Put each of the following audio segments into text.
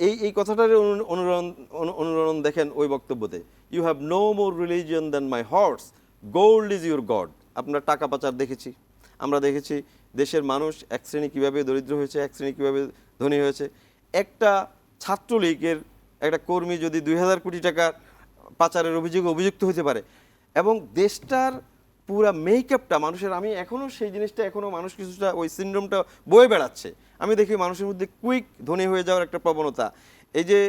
এই কথাটার অনুরণন দেখেন ওই বক্তব্যতে, you have no more religion than my horse, gold is your God. আপনার টাকা পাচার দেখেছি, আমরা দেখেছি দেশের মানুষ এক শ্রেণী কীভাবে দরিদ্র হয়েছে, এক শ্রেণী কীভাবে ধনী হয়েছে। একটা ছাত্রলীগের একটা কর্মী যদি 2000 কোটি টাকার পাচারের অভিযোগে অভিযুক্ত হতে পারে, এবং দেশটার পুরা মেকআপটা মানুষের, আমি এখনও সেই জিনিসটা এখনও মানুষ কিছুটা ওই সিনড্রোমটা বয়ে বেড়াচ্ছে। আমি দেখি মানুষের মধ্যে কুইক ধনী হয়ে যাওয়ার একটা প্রবণতা। এই যে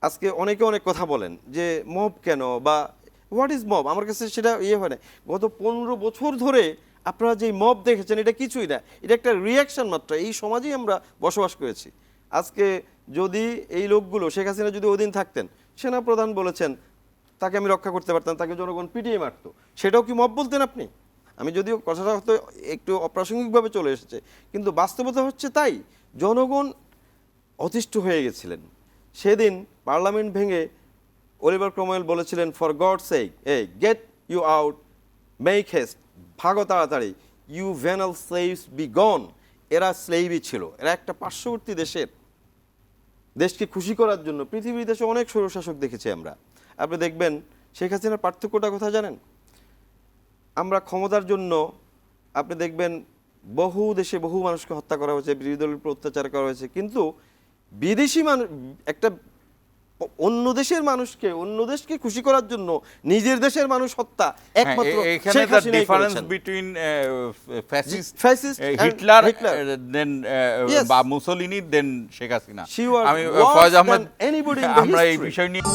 আজকে অনেকে অনেক কথা বলেন যে মব কেন বা হোয়াট ইজ মব, আমার কাছে সেটা হয় না। গত 15 বছর ধরে আপনারা যে মব দেখেছেন এটা কিছুই না, এটা একটা রিয়াকশন মাত্র। এই সমাজেই আমরা বসবাস করেছি। আজকে যদি এই লোকগুলো, শেখ হাসিনা যদি ওদিন থাকতেন, সেনাপ্রধান বলেছেন তাকে আমি রক্ষা করতে পারতাম, তাকে জনগণ পিটিয়ে মারতো, সেটাও কি মব বলতেন আপনি? আমি যদিও কথাটা হয়তো একটু অপ্রাসঙ্গিকভাবে চলে এসেছে, কিন্তু বাস্তবতা হচ্ছে তাই। জনগণ অতিষ্ঠ হয়ে গেছিলেন। সেদিন পার্লামেন্ট ভেঙে অলিভার ক্রমওয়েল বলেছিলেন, for God sake, get you out, make haste, ভাগো তাড়াতাড়ি, you venal slaves be gone. এরা স্লেভই ছিল, এরা একটা পার্শ্ববর্তী দেশকে খুশি করার জন্য। পৃথিবীর দেশে অনেক স্বৈরশাসক দেখেছি আমরা। আপনি দেখবেন শেখ হাসিনার পার্থক্যটা কোথায় জানেন? আমরা ক্ষমতার জন্য আপনি দেখবেন বহু দেশে বহু মানুষকে হত্যা করা হয়েছে, বিরোধী দলের উপর অত্যাচার করা হয়েছে, কিন্তু বিদেশি মানুষ একটা অন্য দেশের মানুষকে, অন্য দেশকে খুশি করার জন্য নিজের দেশের মানুষ হত্যা একমাত্র শেখ হাসিনাই করেছেন। বিটুইন ফ্যাসিস্ট হিটলার দেন বা মুসোলিনি দেন শেখ হাসিনা। আমি ফয়জ আহমেদ, আমরা এই বিষয় নিয়ে